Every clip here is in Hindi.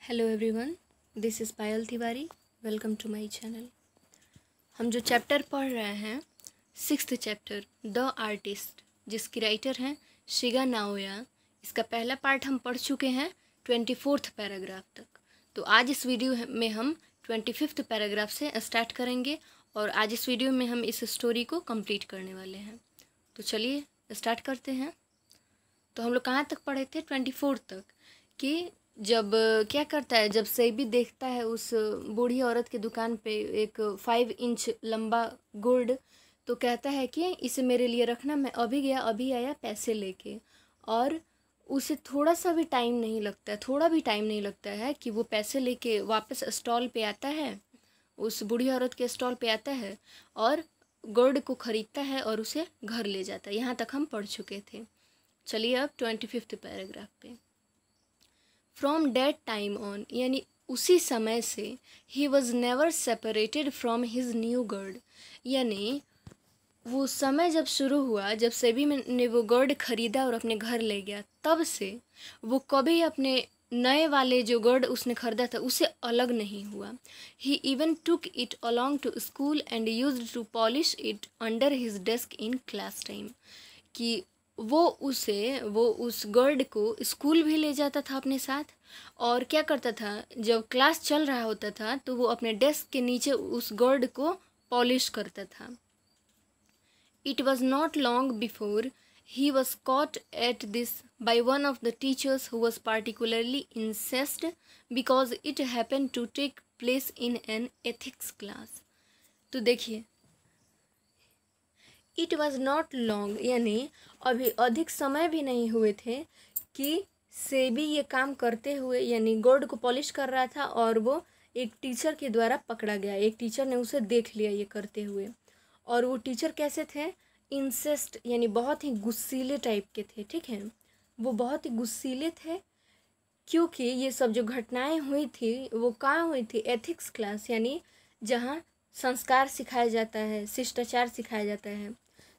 Hello everyone, this is Payal Tiwari. Welcome to my channel. हम जो चैप्टर पढ़ रहे हैं, 6th चैप्टर द आर्टिस्ट, जिसकी राइटर हैं शिगा नाओया। इसका पहला पार्ट हम पढ़ चुके हैं 24th पैराग्राफ तक। तो आज इस वीडियो में हम 25th पैराग्राफ से स्टार्ट करेंगे और आज इस वीडियो में हम इस स्टोरी को कंप्लीट करने वाले हैं। तो चलिए स्टार्ट करते हैं। तो हम लोग कहाँ तक पढ़े थे? 24 तक कि जब क्या करता है, जब सेबी देखता है उस बूढ़ी औरत की दुकान पे एक 5 इंच लंबा गुड़, तो कहता है कि इसे मेरे लिए रखना, मैं अभी गया अभी आया पैसे लेके। और उसे थोड़ा भी टाइम नहीं लगता है कि वो पैसे लेके वापस स्टॉल पे आता है, उस बूढ़ी औरत के स्टॉल पे आता है और गुड़ को ख़रीदता है और उसे घर ले जाता है। यहाँ तक हम पढ़ चुके थे। चलिए अब 25th पैराग्राफ पे। फ्रॉम डेट टाइम ऑन, यानी उसी समय से, he was never separated from his new gourd, यानी वो समय जब शुरू हुआ, जब सेबी ने वो गर्ड खरीदा और अपने घर ले गया, तब से वो कभी अपने नए वाले जो गर्ड उसने खरीदा था उसे अलग नहीं हुआ। He even took it along to school and used to polish it under his desk in class time, कि वो उस गर्ड को स्कूल भी ले जाता था अपने साथ, और क्या करता था, जब क्लास चल रहा होता था तो वो अपने डेस्क के नीचे उस गर्ड को पॉलिश करता था। It was not long before he was caught at this by one of the teachers who was particularly incensed because it happen to take place in an ethics class. तो देखिए, इट वॉज नॉट लॉन्ग, यानी अभी अधिक समय भी नहीं हुए थे कि सेबी ये काम करते हुए, यानी गोल्ड को पॉलिश कर रहा था और वो एक टीचर के द्वारा पकड़ा गया। एक टीचर ने उसे देख लिया ये करते हुए, और वो टीचर कैसे थे? इंसेस्ट, यानी बहुत ही गुस्सीले टाइप के थे। ठीक है, वो बहुत ही गुस्सीले थे, क्योंकि ये सब जो घटनाएं हुई थी वो कहाँ हुई थी? एथिक्स क्लास, यानी जहाँ संस्कार सिखाया जाता है, शिष्टाचार सिखाया जाता है,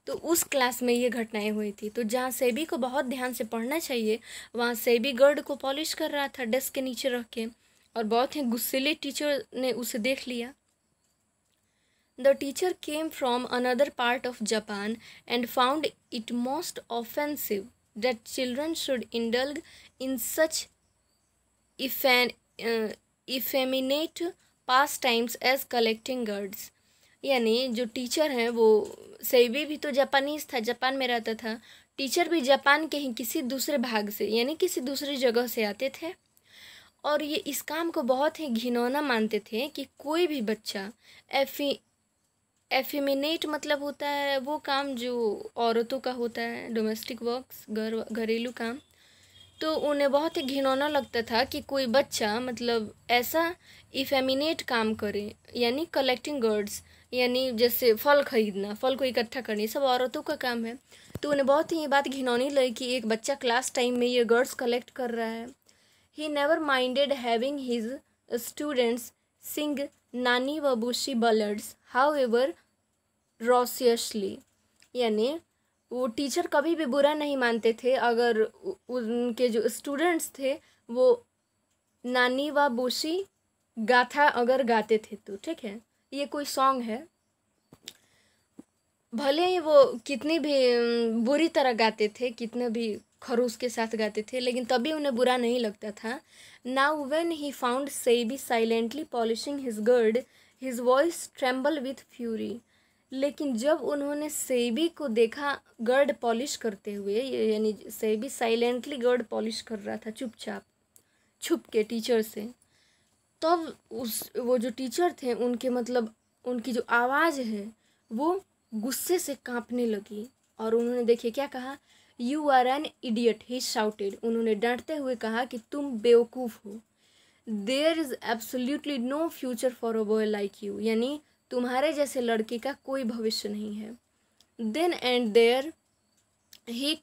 तो उस क्लास में ये घटनाएं हुई थी। तो जहाँ सेबी को बहुत ध्यान से पढ़ना चाहिए, वहाँ सेबी गर्ड को पॉलिश कर रहा था डेस्क के नीचे रख के, और बहुत ही गुस्सेले टीचर ने उसे देख लिया। The teacher came from another part of Japan and found it most offensive that children should indulge in such effeminate pastimes as collecting gourds, यानी जो टीचर हैं, वो सेबी भी तो जापानीज था, जापान में रहता था, टीचर भी जापान के ही किसी दूसरे भाग से, यानी किसी दूसरी जगह से आते थे, और ये इस काम को बहुत ही घिनौना मानते थे कि कोई भी बच्चा एफिमिनेट मतलब होता है वो काम जो औरतों का होता है, डोमेस्टिक वर्क्स, घरेलू काम, तो उन्हें बहुत ही घिनौना लगता था कि कोई बच्चा मतलब ऐसा इफेमिनेट काम करे, यानी कलेक्टिंग गर्ड्स, यानी जैसे फल खरीदना, फल को इकट्ठा करना, ये सब औरतों का काम है। तो उन्हें बहुत ही ये बात घिनौनी लगी कि एक बच्चा क्लास टाइम में ये गर्ड्स कलेक्ट कर रहा है। He never minded having his students sing नानी व बुशी बलड्स हाउ एवर रॉसियसली, यानी वो टीचर कभी भी बुरा नहीं मानते थे अगर उनके जो स्टूडेंट्स थे वो नानी व बुशी गाथा अगर गाते थे तो। ठीक है, ये कोई सॉन्ग है, भले ही वो कितनी भी बुरी तरह गाते थे, कितने भी खरूस के साथ गाते थे, लेकिन तभी उन्हें बुरा नहीं लगता था। Now when he found Seibei silently polishing his gourd his voice tremble with fury, लेकिन जब उन्होंने सेबी को देखा गर्ड पॉलिश करते हुए, यानी सेबी साइलेंटली गर्ड पॉलिश कर रहा था चुपचाप छुप के टीचर से, तब वो जो टीचर थे उनके मतलब उनकी जो आवाज़ है वो गुस्से से कांपने लगी, और उन्होंने देखिए क्या कहा, you are an idiot, he shouted, उन्होंने डांटते हुए कहा कि तुम बेवकूफ़ हो। There is absolutely no future for a boy like you, यानी तुम्हारे जैसे लड़के का कोई भविष्य नहीं है। Then and there he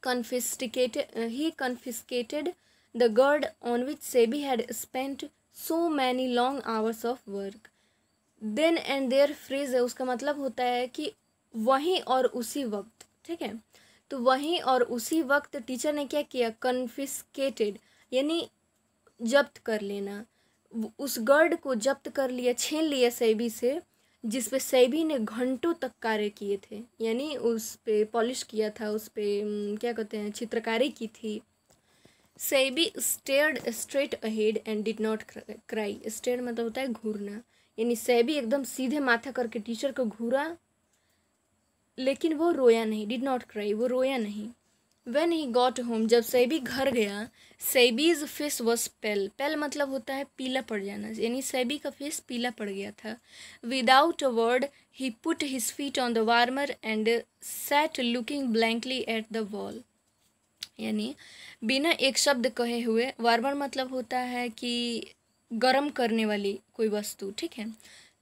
confiscated the gird on which Sebi had spent so many long hours of work. Then and there phrase है, उसका मतलब होता है कि वहीं और उसी वक्त। ठीक है, तो वहीं और उसी वक्त टीचर ने क्या किया? कन्फिस्केटेड, यानी जब्त कर लेना, उस गर्ड को जब्त कर लिया, छीन लिया सेबी से, जिस पे सेबी ने घंटों तक कार्य किए थे, यानी उस पे पॉलिश किया था, उस पे क्या कहते हैं, चित्रकारी की थी। Seibei stared straight ahead and did not cry. Stare मतलब होता है घूरना, यानी सेबी एकदम सीधे माथा करके टीचर को घूरा, लेकिन वो रोया नहीं। डिड नॉट क्राई, वो रोया नहीं। When he got home, जब सेबी घर गया, सेबीज फेस वॉज पेल। पेल मतलब होता है पीला पड़ जाना, यानी सेबी का फेस पीला पड़ गया था। Without a word he put his feet on the warmer and set looking blankly at the wall. यानी बिना एक शब्द कहे हुए, वार्मर मतलब होता है कि गर्म करने वाली कोई वस्तु, ठीक है।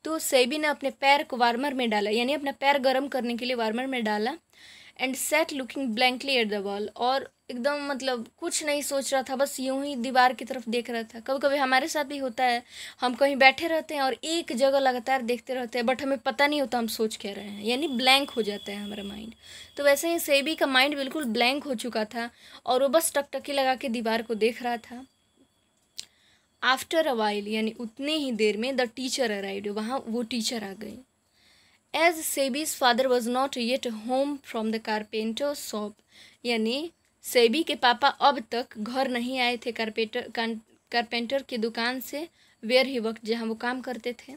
तो सेबी ने अपने पैर को वार्मर में डाला, यानी अपना पैर गर्म करने के लिए वार्मर में डाला। And set looking blankly at the wall, और एकदम मतलब कुछ नहीं सोच रहा था, बस यूं ही दीवार की तरफ देख रहा था। कभी कभी हमारे साथ भी होता है, हम कहीं बैठे रहते हैं और एक जगह लगातार देखते रहते हैं, बट हमें पता नहीं होता हम सोच क्या रहे हैं, यानी ब्लैंक हो जाता है हमारा माइंड। तो वैसे ही सेबी का माइंड बिल्कुल ब्लैंक हो चुका था और वो बस टकटकी लगा के दीवार को देख रहा था। आफ्टर अ वाइल, यानी उतने ही देर में, द टीचर अराइव्ड, वहाँ वो टीचर आ गए। As Sebi's father was not yet home from the carpenter's shop, यानी सेबी के पापा अब तक घर नहीं आए थे कारपेंटर की दुकान से, वेयर ही वर्क, जहाँ वो काम करते थे।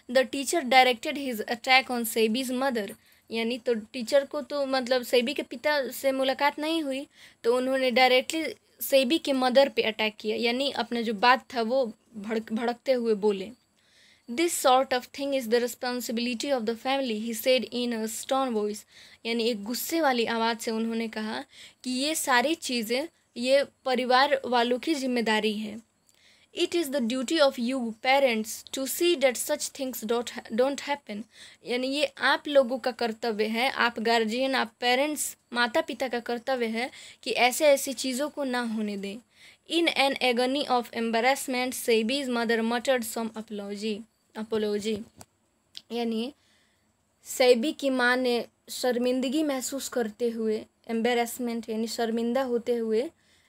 The teacher directed his attack on Seibei's mother, यानी तो टीचर को तो मतलब सेबी के पिता से मुलाकात नहीं हुई, तो उन्होंने डायरेक्टली सेबी के मदर पे अटैक किया, यानी अपना जो बात था वो भड़कते हुए बोले। This sort of thing is the responsibility of the family, he said in a stern voice, यानी एक गुस्से वाली आवाज़ से उन्होंने कहा कि ये सारी चीज़ें ये परिवार वालों की जिम्मेदारी है। It is the duty of you parents to see that such things don't happen, यानी ये आप लोगों का कर्तव्य है, आप गार्जियन, आप पेरेंट्स, माता पिता का कर्तव्य है कि ऐसे ऐसी चीज़ों को ना होने दें। In an agony of embarrassment, Sebi's mother muttered some apology, यानी सेबी की माँ ने शर्मिंदगी महसूस करते हुए, एम्बेरसमेंट यानी शर्मिंदा होते हुए,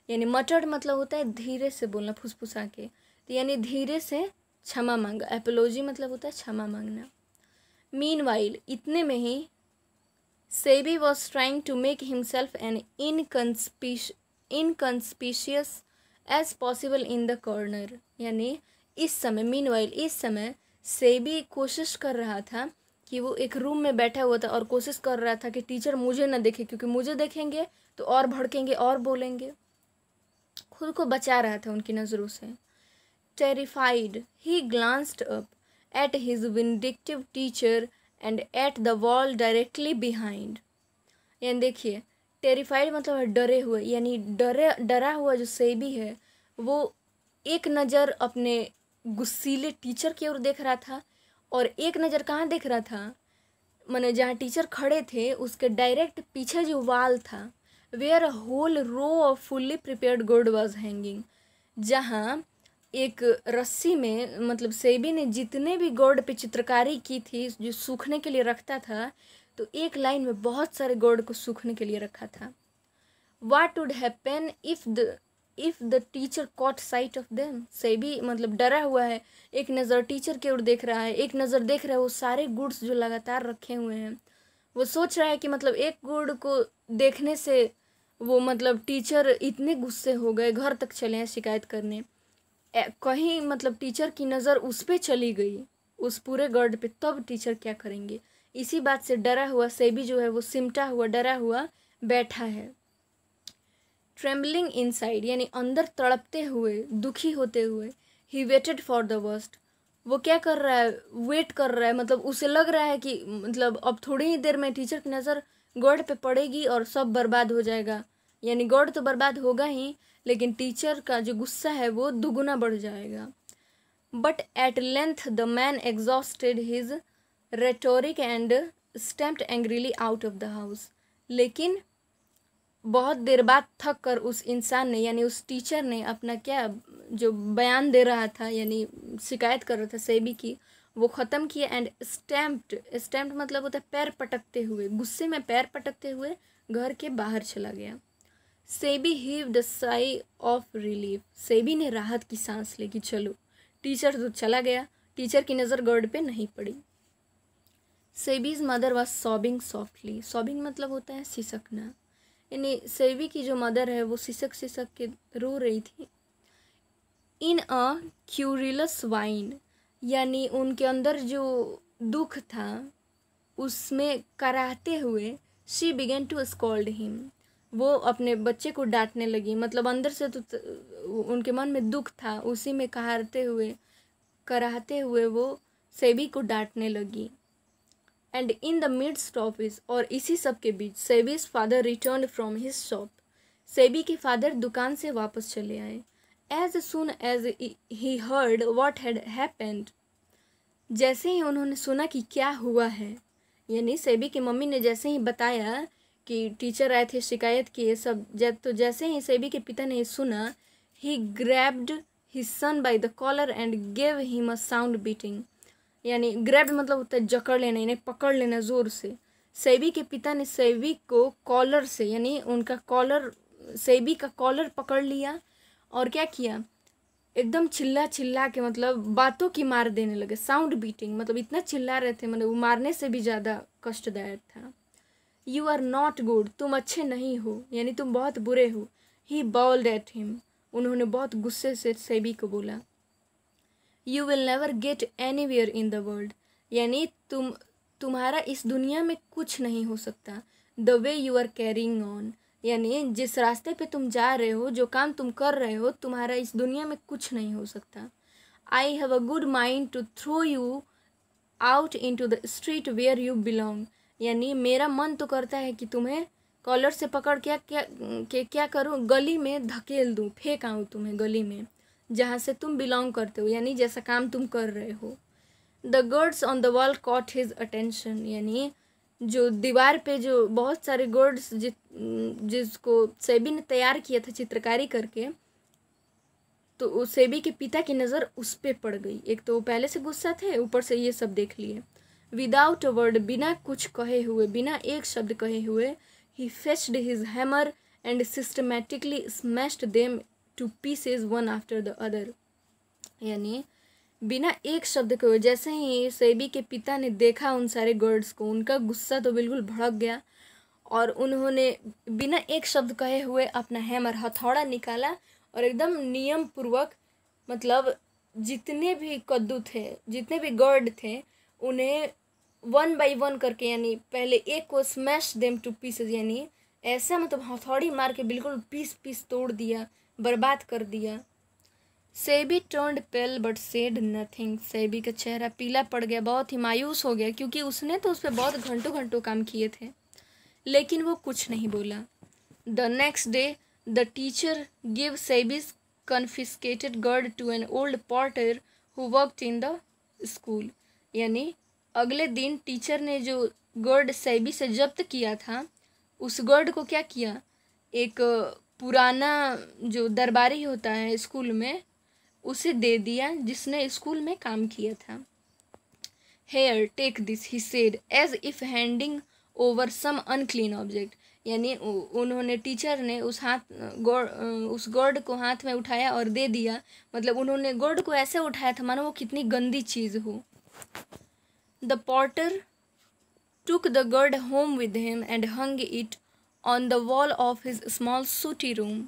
यानी मटर्ड मतलब होता है धीरे से बोलना, फुसफुसा के, तो यानी धीरे से क्षमा मांगा। एपोलॉजी मतलब होता है क्षमा मांगना। मीनवाइल, इतने में ही, Seibei was trying to make himself an inconspicuous as possible in the corner, यानी इस समय, मीनवाइल इस समय सेबी कोशिश कर रहा था कि वो एक रूम में बैठा हुआ था और कोशिश कर रहा था कि टीचर मुझे न देखे, क्योंकि मुझे देखेंगे तो और भड़केंगे और बोलेंगे। खुद को बचा रहा था उनकी नज़रों से। Terrified he glanced up at his vindictive teacher and at the wall directly behind, यानी देखिए टेरिफाइड मतलब है डरे हुए, यानी डरा हुआ जो सेबी है वो एक नज़र अपने गुस्सीले टीचर की ओर देख रहा था, और एक नज़र कहाँ देख रहा था, माने जहाँ टीचर खड़े थे उसके डायरेक्ट पीछे जो वाल था, where a whole row of fully prepared gourd was hanging, जहाँ एक रस्सी में, मतलब सेबी ने जितने भी गोर्ड पे चित्रकारी की थी जो सूखने के लिए रखता था, तो एक लाइन में बहुत सारे गोर्ड को सूखने के लिए रखा था। What would happen if the teacher caught sight of them? SEBI मतलब डरा हुआ है, एक नज़र टीचर की ओर देख रहा है, एक नज़र देख रहा है वो सारे गुड्स जो लगातार रखे हुए हैं। वो सोच रहा है कि मतलब एक गुड को देखने से वो मतलब टीचर इतने गुस्से हो गए, घर तक चले हैं शिकायत करने, कहीं मतलब टीचर की नज़र उस पर चली गई, उस पूरे गर्ड पे, तब टीचर क्या करेंगे। इसी बात से डरा हुआ सेबी जो है वो सिमटा हुआ, डरा हुआ बैठा है। ट्रेम्बलिंग इनसाइड, यानी अंदर तड़पते हुए, दुखी होते हुए, he waited for the worst, वो क्या कर रहा है, वेट कर रहा है, मतलब उसे लग रहा है कि मतलब अब थोड़ी ही देर में टीचर की नज़र गॉड पे पड़ेगी और सब बर्बाद हो जाएगा, यानी गॉड तो बर्बाद होगा ही, लेकिन टीचर का जो गुस्सा है वो दुगुना बढ़ जाएगा। But at length the man exhausted his rhetoric and stamped angrily out of the house, लेकिन बहुत देर बाद थक कर उस इंसान ने, यानी उस टीचर ने अपना क्या जो बयान दे रहा था, यानी शिकायत कर रहा था सेबी की, वो ख़त्म किया। एंड स्टैम्प्ड मतलब होता है पैर पटकते हुए, गुस्से में पैर पटकते हुए घर के बाहर चला गया। सेबी हीव्ड अ साई ऑफ रिलीफ, सेबी ने राहत की सांस ली कि चलो टीचर तो चला गया, टीचर की नज़र गर्ड पे नहीं पड़ी। Seibei's mother was sobbing softly. Sobbing मतलब होता है सिसकना, यानी सेबी की जो मदर है वो सिसक सिसक के रो रही थी। इन अ क्यूरिलस वाइन, यानी उनके अंदर जो दुख था उसमें कराहते हुए she began to scold him, वो अपने बच्चे को डांटने लगी। मतलब अंदर से तो उनके मन में दुख था, उसी में कराहते हुए वो सेबी को डांटने लगी। And in the midst of this, और इसी सब के बीच Seibei's father return from his shop, Seibei के फादर दुकान से वापस चले आए। As soon as he heard what had happened, जैसे ही उन्होंने सुना कि क्या हुआ है, यानी सेबी की मम्मी ने जैसे ही बताया कि टीचर आए थे शिकायत किए सब, तो जैसे ही सेबी के पिता ने सुना, he grabbed his son by the collar and gave him a sound beating, यानी ग्रैब्ड मतलब होता है जकड़ लेना, यानी पकड़ लेना ज़ोर से। सेबी के पिता ने सेबी को कॉलर से, यानी उनका कॉलर, सेबी का कॉलर पकड़ लिया और क्या किया, एकदम चिल्ला चिल्ला के मतलब बातों की मार देने लगे। साउंड बीटिंग मतलब इतना चिल्ला रहे थे, मतलब वो मारने से भी ज़्यादा कष्टदायक था। यू आर नॉट गुड, तुम अच्छे नहीं हो, यानी तुम बहुत बुरे हो। ही बाउल्ड एट हिम, उन्होंने बहुत गुस्से से सेबी को बोला। You will never get anywhere in the world, यानी तुम्हारा इस दुनिया में कुछ नहीं हो सकता। The way you are carrying on, यानी जिस रास्ते पे तुम जा रहे हो, जो काम तुम कर रहे हो, तुम्हारा इस दुनिया में कुछ नहीं हो सकता। I have a good mind to throw you out into the street where you belong, यानी मेरा मन तो करता है कि तुम्हें कॉलर से पकड़ क्या करूँ, गली में धकेल दूँ, फेंक आऊँ तुम्हें गली में जहाँ से तुम बिलोंग करते हो, यानी जैसा काम तुम कर रहे हो। The gourds on the wall caught his attention, यानी जो दीवार पे जो बहुत सारे गर्ड्स जिसको सेबी ने तैयार किया था चित्रकारी करके, तो उस सेबी के पिता की नज़र उस पर पड़ गई। एक तो वो पहले से गुस्सा थे, ऊपर से ये सब देख लिए। विदाउट अ वर्ड, बिना कुछ कहे हुए, बिना एक शब्द कहे हुए, he fetched his hammer and systematically smashed them to pieces one after the other, यानी बिना एक शब्द कहे, जैसे ही सेबी के पिता ने देखा उन सारे गर्ड्स को, उनका गुस्सा तो बिल्कुल भड़क गया और उन्होंने बिना एक शब्द कहे हुए अपना हैमर, हथौड़ा निकाला और एकदम नियम पूर्वक, मतलब जितने भी कद्दू थे, जितने भी गर्ड थे, उन्हें वन बाय वन करके, यानी पहले एक को स्मैश देम टू पीसेस, यानी ऐसा मतलब हथौड़ी मार के बिल्कुल पीस पीस तोड़ दिया, बर्बाद कर दिया। Seibei turned pale but said nothing, Seibei का चेहरा पीला पड़ गया, बहुत ही मायूस हो गया, क्योंकि उसने तो उस पर बहुत घंटों घंटों काम किए थे, लेकिन वो कुछ नहीं बोला। The next day the teacher give Seibei's confiscated gourd to an old porter who worked in the school, यानी अगले दिन टीचर ने जो गर्ड सेबी से जब्त किया था, उस गर्ड को क्या किया, एक पुराना जो दरबारी होता है स्कूल में, उसे दे दिया, जिसने स्कूल में काम किया था। Here take this, he said as if handing over some unclean object, यानी उन्होंने, टीचर ने उस गोर्ड को हाथ में उठाया और दे दिया, मतलब उन्होंने गोर्ड को ऐसे उठाया था मानो वो कितनी गंदी चीज़ हो। The potter took the gourd home with him and hung it on the wall of his small sooty room,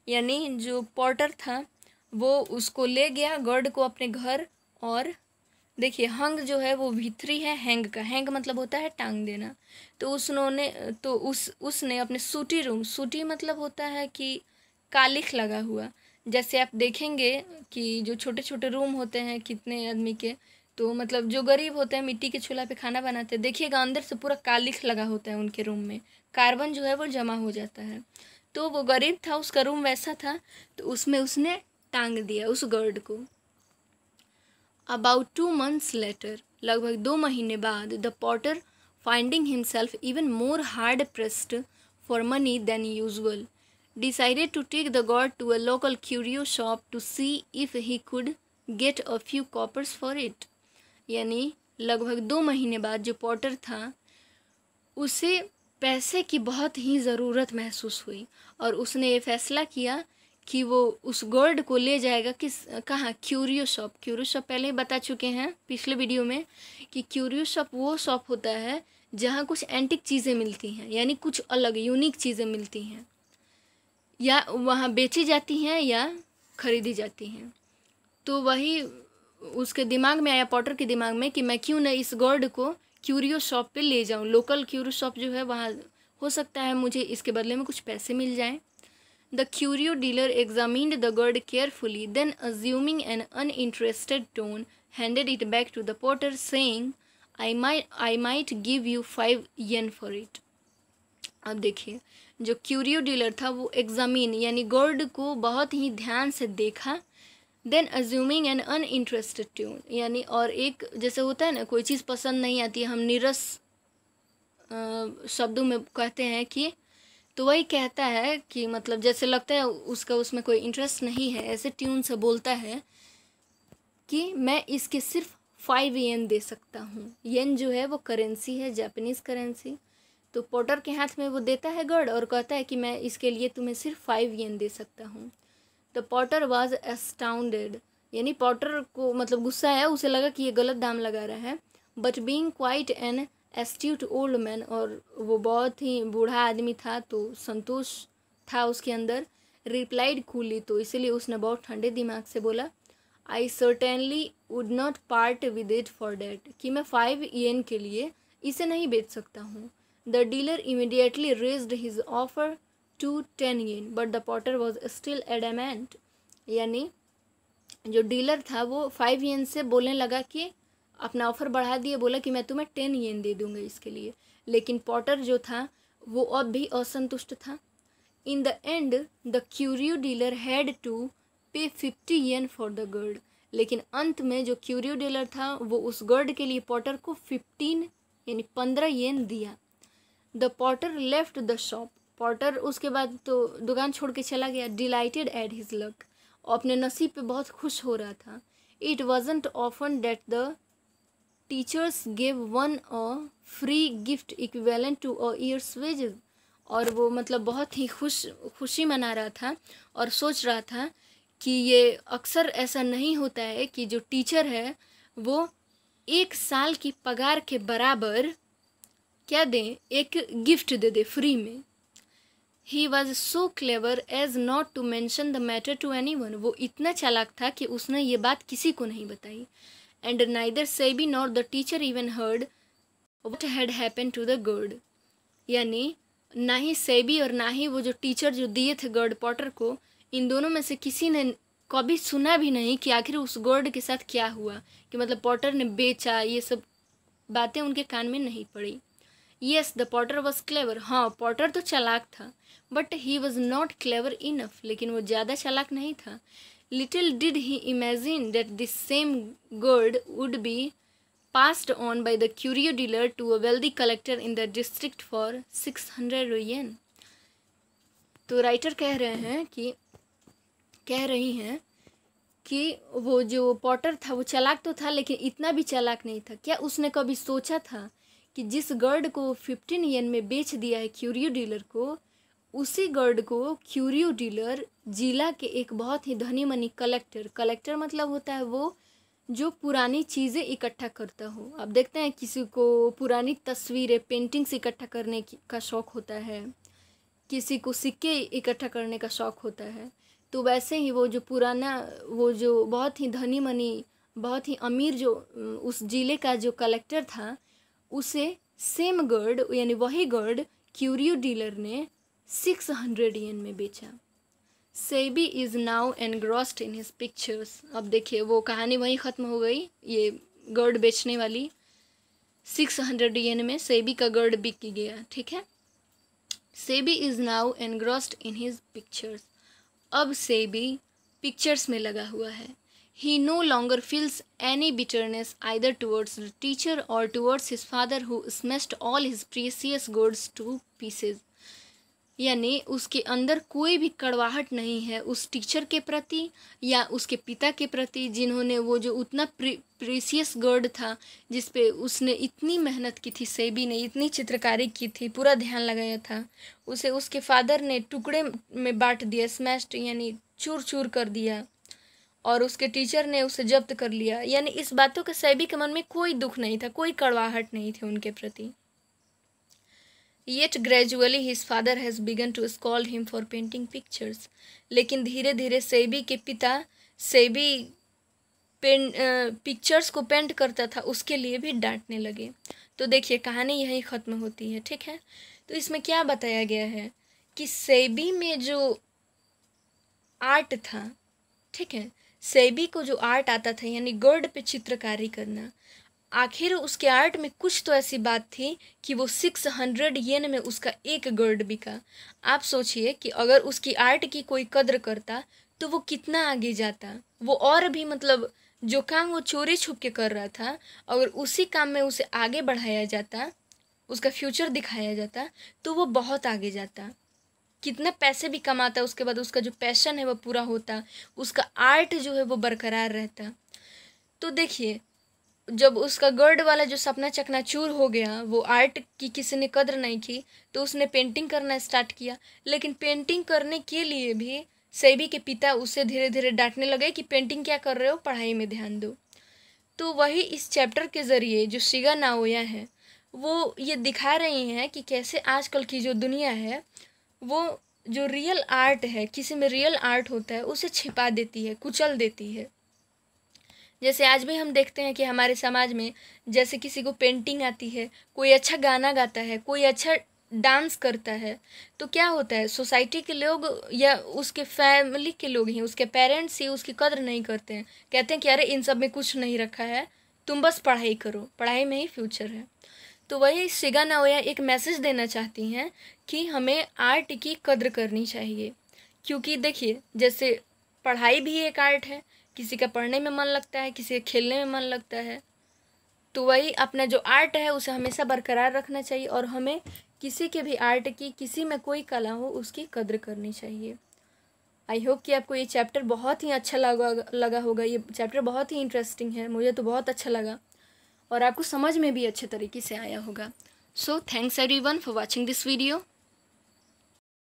यानी जो पॉटर था वो उसको ले गया गर्ड को अपने घर, और देखिए हंग जो है वो भीतरी है हैंग का, हैंग मतलब होता है टांग देना, तो उसने अपने सूटी रूम, सूटी मतलब होता है कि कालिख लगा हुआ, जैसे आप देखेंगे कि जो छोटे छोटे रूम होते हैं कितने आदमी के, तो मतलब जो गरीब होते हैं मिट्टी के चूल्हा पे खाना बनाते हैं, देखिएगा अंदर से पूरा कालिख लगा होता है उनके रूम में, कार्बन जो है वो जमा हो जाता है, तो वो गरीब था, उसका रूम वैसा था, तो उसमें उसने टांग दिया उस गर्ड को। अबाउट 2 months लेटर, लगभग 2 महीने बाद, the Potter finding himself even more hard pressed for money than usual decided to take the god to a local curio shop to see if he could get a few coppers for it, यानी लगभग 2 महीने बाद जो पॉटर था उसे पैसे की बहुत ही ज़रूरत महसूस हुई और उसने ये फैसला किया कि वो उस गोल्ड को ले जाएगा कहाँ, क्यूरियो शॉप। क्यूरियो शॉप पहले ही बता चुके हैं पिछले वीडियो में कि क्यूरियो शॉप वो शॉप होता है जहाँ कुछ एंटिक चीज़ें मिलती हैं, यानी कुछ अलग यूनिक चीज़ें मिलती हैं, या वहाँ बेची जाती हैं या खरीदी जाती हैं। तो वही उसके दिमाग में आया, पॉटर के दिमाग में, कि मैं क्यों न इस गोल्ड को क्यूरियो शॉप पे ले जाऊँ। लोकल क्यूरियो शॉप जो है वहाँ हो सकता है मुझे इसके बदले में कुछ पैसे मिल जाएं। The curio dealer examined the gold carefully, then assuming an uninterested tone, handed it back to the potter, saying, I might give you 5 yen for it. अब देखिए, जो क्यूरियो डीलर था वो एग्जामिन यानी गोल्ड को बहुत ही ध्यान से देखा, then assuming an uninterested tune, यानी और एक जैसे होता है ना, कोई चीज़ पसंद नहीं आती है, हम नीरस शब्दों में कहते हैं कि, तो वही कहता है कि मतलब जैसे लगता है उसका उसमें कोई इंटरेस्ट नहीं है, ऐसे ट्यून से बोलता है कि मैं इसके सिर्फ 5 येन दे सकता हूँ। येन जो है वो करेंसी है, जापानीज़ करेंसी। तो पॉटर के हाथ में वो देता है गोल्ड और कहता है कि मैं इसके लिए तुम्हें सिर्फ 5 येन दे सकता हूँ। द पॉटर वॉज एस्टाउंडेड, यानी पॉटर को मतलब गुस्सा है, उसे लगा कि ये गलत दाम लगा रहा है। But being quite an astute old man, और वो बहुत ही बूढ़ा आदमी था तो संतोष था उसके अंदर। रिप्लाइड कूली, तो इसीलिए उसने बहुत ठंडे दिमाग से बोला, I certainly would not part with it for that, कि मैं 5 येन के लिए इसे नहीं बेच सकता हूँ। The dealer immediately raised his offer to 10 yen, but the potter was still adamant, यानी जो डीलर था वो 5 येन से बोलने लगा कि अपना ऑफर बढ़ा दिए, बोला कि मैं तुम्हें 10 येन दे दूंगा इसके लिए, लेकिन पॉटर जो था वो अब भी असंतुष्ट था। In the end the curio dealer had to pay 50 yen for the gold, लेकिन अंत में जो क्यूरियो डीलर था वो उस गोल्ड के लिए पॉटर को 15 येन दिया। The Potter left the shop, Potter उसके बाद तो दुकान छोड़ के चला गया। डिलाइटेड एट हिज लक, अपने नसीब पे बहुत खुश हो रहा था। It wasn't often that the teachers gave one a free gift equivalent to a year's wages, और वो मतलब बहुत ही खुशी मना रहा था और सोच रहा था कि ये अक्सर ऐसा नहीं होता है कि जो टीचर है वो 1 साल की पगार के बराबर क्या दें, एक गिफ्ट दे दे फ्री में। He was so clever as not to mention the matter to anyone, वो इतना चालाक था कि उसने ये बात किसी को नहीं बताई। And neither Seibei nor the teacher even heard what had happened to the gold, यानी ना ही सेबी और ना ही वो जो टीचर जो दिए थे गोल्ड पॉटर को, इन दोनों में से किसी ने कभी सुना भी नहीं कि आखिर उस गोल्ड के साथ क्या हुआ, कि मतलब पॉटर ने बेचा, ये सब बातें उनके कान में नहीं पड़ी। Yes the potter was clever, हाँ पॉटर तो चालाक था, but he was not clever enough, लेकिन वो ज़्यादा चालाक नहीं था। Little did he imagine that this same gold would be passed on by the curio dealer to a wealthy collector in the district for 600 yen। तो राइटर कह रही हैं कि वो जो पॉटर था वो चालाक तो था, लेकिन इतना भी चालाक नहीं था। क्या उसने कभी सोचा था कि जिस गोल्ड को 15 येन में बेच दिया है क्यूरियो डीलर को, उसी गोल्ड को क्यूरियो डीलर जिला के एक बहुत ही धनी मनी कलेक्टर मतलब होता है वो जो पुरानी चीज़ें इकट्ठा करता हो। अब देखते हैं किसी को पुरानी तस्वीरें, पेंटिंग्स इकट्ठा करने का शौक़ होता है, किसी को सिक्के इकट्ठा करने का शौक़ होता है, तो वैसे ही वो जो पुराना, वो जो बहुत ही धनी मनी, बहुत ही अमीर जो उस ज़िले का जो कलेक्टर था, उसे सेम गोल्ड यानी वही गोल्ड क्यूरियो डीलर ने 600 येन में बेचा। SEBI is now engrossed in his pictures, अब देखिए वो कहानी वहीं ख़त्म हो गई। ये गोल्ड बेचने वाली 600 येन में सेबी का गोल्ड बिक गया, ठीक है। Seibei is now engrossed in his pictures, अब सेबी पिक्चर्स में लगा हुआ है। He no longer feels any bitterness either towards the teacher और towards his father who smashed all his precious golds to pieces. यानी उसके अंदर कोई भी कड़वाहट नहीं है उस टीचर के प्रति या उसके पिता के प्रति, जिन्होंने वो जो उतना प्रीसियस गर्ड था जिस पे उसने इतनी मेहनत की थी, सेबी ने इतनी चित्रकारी की थी, पूरा ध्यान लगाया था, उसे उसके फादर ने टुकड़े में बांट दिया, स्मैश्ड यानी चूर चूर कर दिया, और उसके टीचर ने उसे जब्त कर लिया। यानी इस बातों के सेबी के मन में कोई दुख नहीं था, कोई कड़वाहट नहीं थी उनके प्रति। Yet gradually his father has begun to scold him for painting pictures. लेकिन धीरे धीरे सेबी के पिता सेबी पिक्चर्स को पेंट करता था उसके लिए भी डांटने लगे। तो देखिए कहानी यहीं ख़त्म होती है, ठीक है। तो इसमें क्या बताया गया है कि सेबी में जो आर्ट था, ठीक है, सेबी को जो आर्ट आता था यानी गर्ड पे चित्रकारी करना, आखिर उसके आर्ट में कुछ तो ऐसी बात थी कि वो 600 येन में उसका एक गर्ड बिका। आप सोचिए कि अगर उसकी आर्ट की कोई कद्र करता तो वो कितना आगे जाता। वो और भी मतलब जो काम वो चोरी छुप के कर रहा था, अगर उसी काम में उसे आगे बढ़ाया जाता, उसका फ्यूचर दिखाया जाता, तो वो बहुत आगे जाता, कितना पैसे भी कमाता, उसके बाद उसका जो पैशन है वो पूरा होता, उसका आर्ट जो है वो बरकरार रहता। तो देखिए जब उसका गर्ड वाला जो सपना चकनाचूर हो गया, वो आर्ट की किसी ने कद्र नहीं की, तो उसने पेंटिंग करना स्टार्ट किया। लेकिन पेंटिंग करने के लिए भी सेबी के पिता उसे धीरे धीरे डांटने लगे कि पेंटिंग क्या कर रहे हो, पढ़ाई में ध्यान दो। तो वही इस चैप्टर के ज़रिए जो शिगा नाओया है वो ये दिखा रही हैं कि कैसे आजकल की जो दुनिया है वो जो रियल आर्ट है, किसी में रियल आर्ट होता है, उसे छिपा देती है, कुचल देती है। जैसे आज भी हम देखते हैं कि हमारे समाज में जैसे किसी को पेंटिंग आती है, कोई अच्छा गाना गाता है, कोई अच्छा डांस करता है, तो क्या होता है, सोसाइटी के लोग या उसके फैमिली के लोग ही, उसके पेरेंट्स ही उसकी कद्र नहीं करते हैं, कहते हैं कि अरे इन सब में कुछ नहीं रखा है, तुम बस पढ़ाई करो, पढ़ाई में ही फ्यूचर है। तो वही शिगा नाओया एक मैसेज देना चाहती हैं कि हमें आर्ट की कद्र करनी चाहिए, क्योंकि देखिए जैसे पढ़ाई भी एक आर्ट है, किसी का पढ़ने में मन लगता है, किसी का खेलने में मन लगता है, तो वही अपना जो आर्ट है उसे हमेशा बरकरार रखना चाहिए और हमें किसी के भी आर्ट की, किसी में कोई कला हो उसकी कद्र करनी चाहिए। आई होप कि आपको ये चैप्टर बहुत ही अच्छा लगा होगा। ये चैप्टर बहुत ही इंटरेस्टिंग है, मुझे तो बहुत अच्छा लगा और आपको समझ में भी अच्छे तरीके से आया होगा। So thanks everyone for watching this video.